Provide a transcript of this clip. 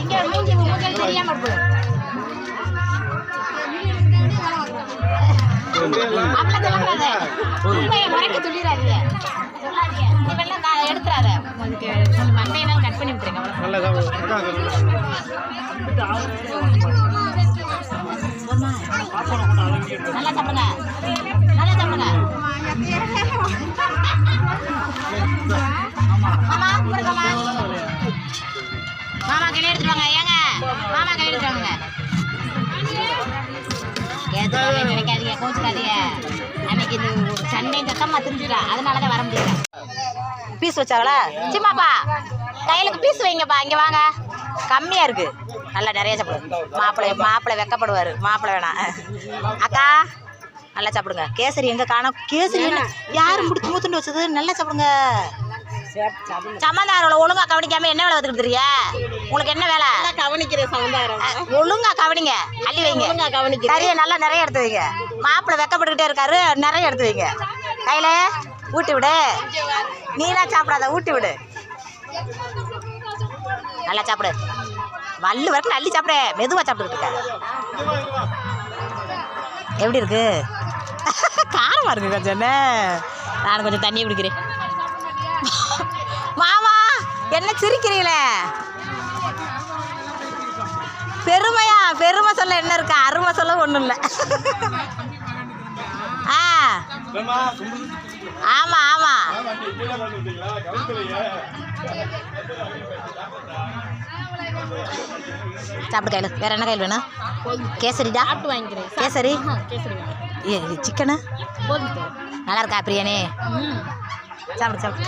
இங்க மூஞ்சி தெரியாம இருக்கு. அப்பளம் சொல்லக்கூடாது. உண்மையை மறைக்க சொல்லிடாதீங்க. சொல்லாதீங்க. இவெல்லாம் எடுத்துறாத. மண்டையெல்லாம் கட் பண்ணி விட்டுருங்க. நல்லா சாப்பிடுங்க. நல்லா சாப்பிடுங்க. மாமா கூப்பிடுங்கம்மா. மாமா கையில் எடுத்துருவாங்க. ஏங்க மாமா கையில் எடுத்துருவாங்க. நினைக்காதீங்க, கோச்சுக்காதீங்க. அன்னைக்கு இது சண்டை சத்தமாக திரிஞ்சுட்டா, அதனாலதான் வர முடியல. பீஸ் வச்சாங்களா? சிம்மாப்பா கையிலுக்கு பீஸ் வைங்கப்பா. இங்கே வாங்க, கம்மியாக இருக்கு. நல்லா நிறைய சாப்பிடுங்க. மாப்பிள்ளை வெக்கப்படுவார். மாப்பிள்ளை வேணாம். அக்கா நல்லா சாப்பிடுங்க. கேசரி எங்கே காணோம்? கேசரி யாரும் முடிச்சு மூத்துண்டு வச்சது? நல்லா சாப்பிடுங்க. சமந்தாரம் ஒழுங்கா கவனிக்காம என்ன வேலை வந்துருக்கிறியா? உங்களுக்கு என்ன வேலை? கவனிக்கிறேன். சமந்தாரம் ஒழுங்கா கவனிங்க. அள்ளி வைங்க. கறியை நல்லா நிறைய எடுத்து வைங்க. மாப்பிள்ளை வெக்கப்பட்டுக்கிட்டே இருக்காரு. நிறைய எடுத்து வைங்க. கையில ஊட்டி விடு. நீலாம் சாப்பிடாத, ஊட்டி விடு. நல்லா சாப்பிடு. வள்ளு வரைக்கும் அள்ளி சாப்பிடு. மெதுவா சாப்பிட்டுக்கிட்டு இருக்க. எப்படி இருக்கு? காரமா இருக்கு கொஞ்சம். நான் கொஞ்சம் தண்ணி குடிக்கிறேன். மாமா என்ன சிரிக்கிறீங்களே? பெருமை சொல்ல என்ன இருக்கு? அருமை சொல்ல ஒன்றும் இல்லை. ஆமா ஆமா. சாப்பிடு. கையில் வேற என்ன கையில் வேணும்? கேசரிடா. வாங்கிக்கிறேன். கேசரி சிக்கனு நல்லா இருக்கா பிரியாணி? சாப்பிடு சாப்பிடு.